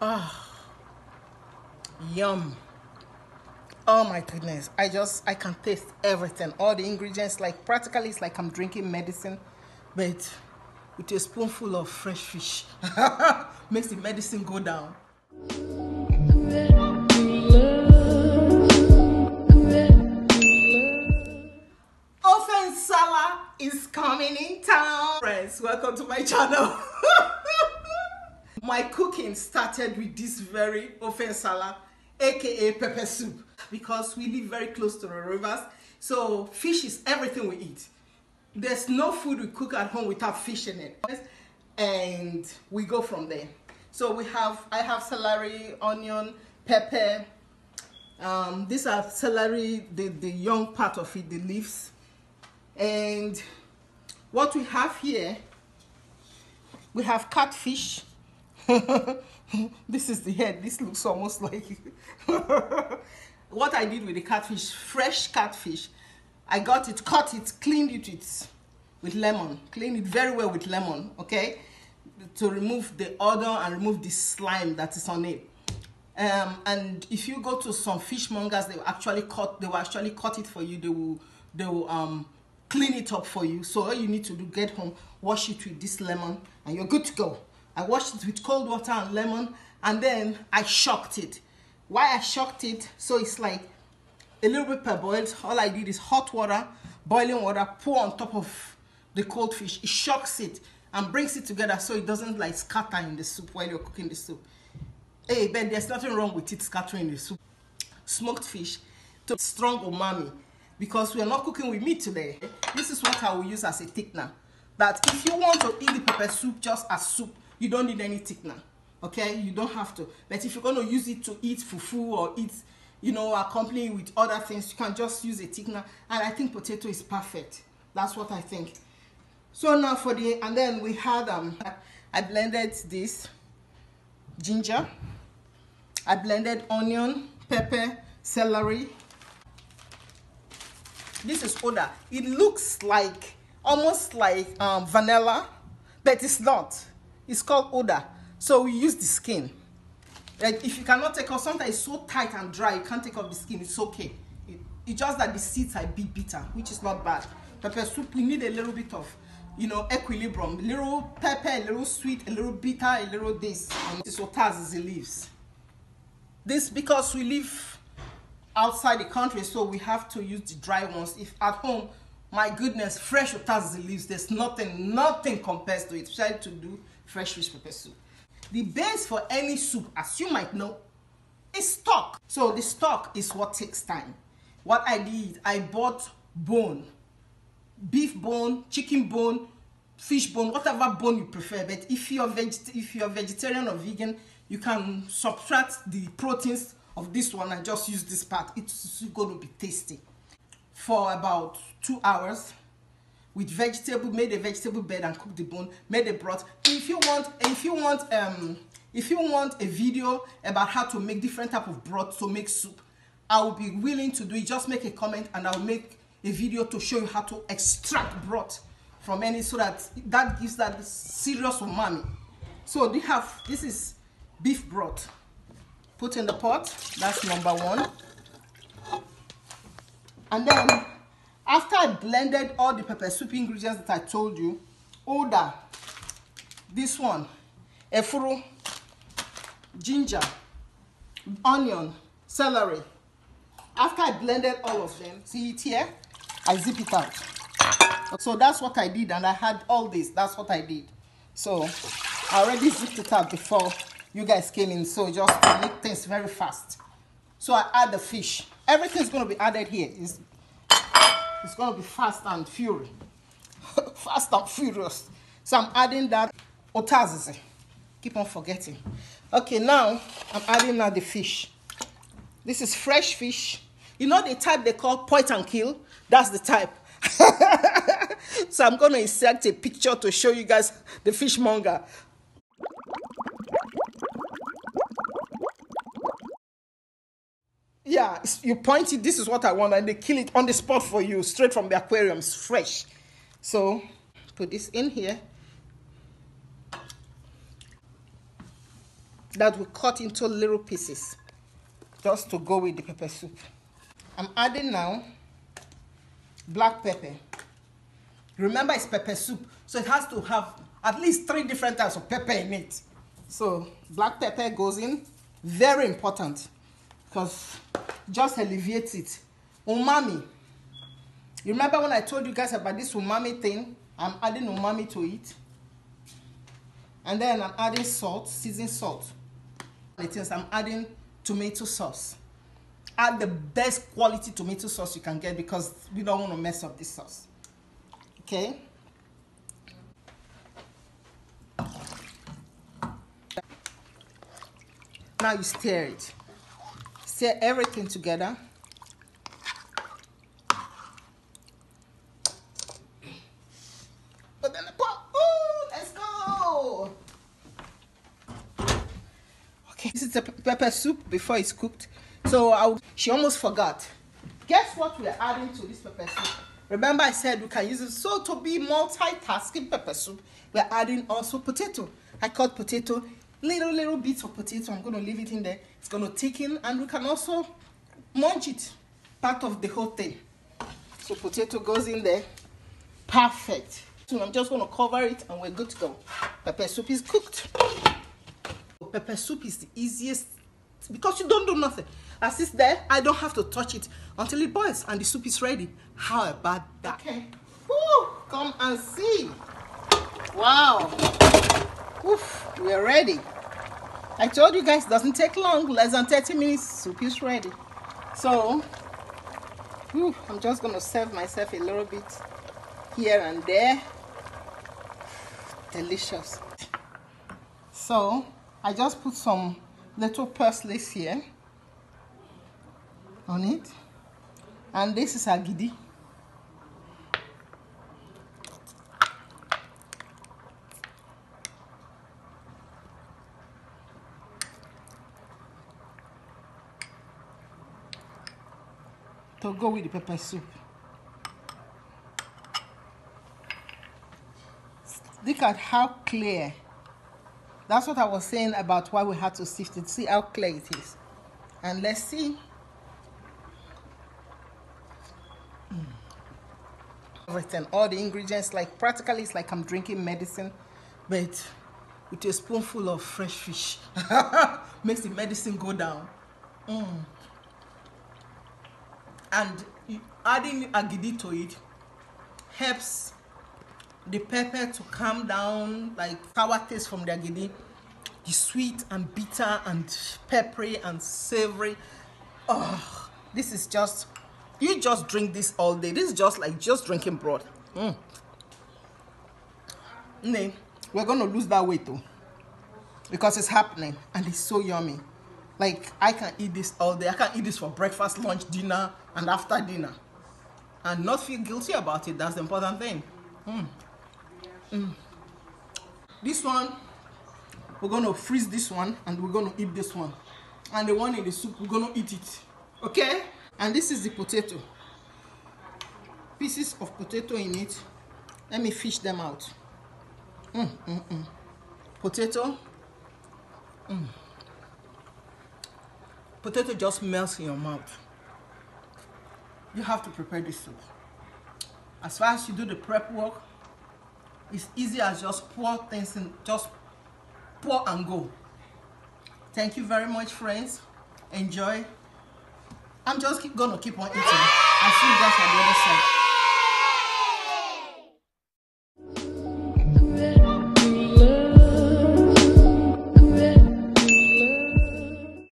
Ah, yum. Oh my goodness. I can taste everything. All the ingredients, like practically it's like I'm drinking medicine, but with a spoonful of fresh fish. Makes the medicine go down. Nsala is coming in town. Friends, welcome to my channel. My cooking started with this very nsala, aka pepper soup, because we live very close to the rivers. So fish is everything we eat. There's no food we cook at home without fish in it, and we go from there. So I have celery, onion, pepper. These are celery, the young part of it, the leaves. And what we have here, we have catfish. This is the head. This looks almost like what I did with the catfish, fresh catfish. I got it, cut it, cleaned it with lemon, cleaned it very well with lemon, okay, to remove the odor and remove the slime that is on it. And if you go to some fishmongers, they will actually cut it for you. They will clean it up for you. So all you need to do, get home, wash it with this lemon, and you're good to go. I washed it with cold water and lemon, and then I shocked it. Why I shocked it? So it's like a little bit parboiled. All I did is hot water, boiling water, pour on top of the cold fish. It shocks it and brings it together so it doesn't like scatter in the soup while you're cooking the soup. Hey, but there's nothing wrong with it scattering the soup. Smoked fish to strong umami, because we are not cooking with meat today. This is what I will use as a thickener. That if you want to eat the pepper soup just as soup, you don't need any thickener. Okay, you don't have to. But if you're going to use it to eat fufu or eat, accompany with other things, you can just use a thickener. And I think potato is perfect. That's what I think. So now and then we had I blended this ginger. I blended onion, pepper, celery. This is Oda. It looks like almost like vanilla, but it's not. It's called Oda. So we use the skin. Like if you cannot take off, sometimes it's so tight and dry, you can't take off the skin. It's okay. It's just that the seeds are a bit bitter, which is not bad. Pepper soup, we need a little bit of, equilibrium. A little pepper, a little sweet, a little bitter, a little this. And this otas is the leaves. This because we live outside the country, so we have to use the dry ones. If at home, my goodness, fresh otas is the leaves. There's nothing compares to it, especially to do fresh fish pepper soup. The base for any soup, as you might know, is stock. So the stock is what takes time. What I did, I bought bone, beef bone, chicken bone, fish bone, whatever bone you prefer. But if you're vegetarian or vegan, you can subtract the proteins of this one and just use this part. It's going to be tasty. For about 2 hours with vegetable, made a vegetable bed and cooked the bone, made a broth. If you want a video about how to make different type of broth to make soup, I will be willing to do it. Just make a comment and I'll make a video to show you how to extract broth from any, so that gives that serious umami. So this is beef broth. Put in the pot. That's number one. And then after I blended all the pepper soup ingredients that I told you, Oda, this one, efuru, ginger, onion, celery. After I blended all of them, see it here? I zip it out. So that's what I did, and I had all this. That's what I did. So I already zipped it out before you guys came in, so just to make things very fast. So I add the fish. Everything's going to be added here. It's going to be fast and furious. Fast and furious. So I'm adding that otazizi. Keep on forgetting. Okay, now I'm adding now the fish. This is fresh fish. You know the type they call point and kill? That's the type. So I'm going to insert a picture to show you guys the fishmonger. Yeah, you point it, this is what I want, and they kill it on the spot for you, straight from the aquariums, fresh. So, put this in here. that we cut into little pieces just to go with the pepper soup. I'm adding now black pepper. Remember, it's pepper soup, so it has to have at least 3 different types of pepper in it. So black pepper goes in, very important, because just alleviates it. Umami. You remember when I told you guys about this umami thing? I'm adding umami to it. And then I'm adding salt, seasoned salt. It is I'm adding tomato sauce. Add the best quality tomato sauce you can get because we don't want to mess up this sauce. Okay? Now you stir it. Stir everything together. Put in the pot. Ooh, let's go. Okay, this is the pepper soup before it's cooked. So she almost forgot. Guess what we're adding to this pepper soup? Remember I said we can use it so to be multitasking pepper soup. We're adding also potato. I cut potato, little bits of potato. I'm going to leave it in there. It's going to thicken and we can also munch it. Part of the whole thing. So potato goes in there. Perfect. So I'm just going to cover it and we're good to go. Pepper soup is cooked. Pepper soup is the easiest because you don't do nothing. As it's there, I don't have to touch it until it boils and the soup is ready. How about that? Okay. Woo, come and see. Wow. Oof, we're ready. I told you guys it doesn't take long. Less than 30 minutes, soup is ready. So, I'm just going to serve myself a little bit here and there. Delicious. So, I just put some little parsley here on it, and this is agidi. To go with the pepper soup. Look at how clear. That's what I was saying about why we had to sift it. See how clear it is. And let's see. Everything, all the ingredients, like practically it's like I'm drinking medicine, but with a spoonful of fresh fish. Makes the medicine go down. And adding agidi to it helps the pepper to calm down, like sour taste from the agidi, the sweet and bitter and peppery and savory. Oh, this is just, you just drink this all day. This is just like just drinking broth. We're going to lose that weight though, because it's happening and it's so yummy. Like I can eat this all day. I can eat this for breakfast, lunch, dinner, and after dinner, and not feel guilty about it. That's the important thing. This one, we're going to freeze this one and we're going to eat this one. And the one in the soup, we're going to eat it. Okay? And this is the potato. Pieces of potato in it. Let me fish them out. Potato. Potato just melts in your mouth. You have to prepare this soup. As far as you do the prep work, it's easy as just pour things in, just pour and go. Thank you very much, friends. Enjoy. I'm just gonna keep on eating. I'll see you guys on the other side.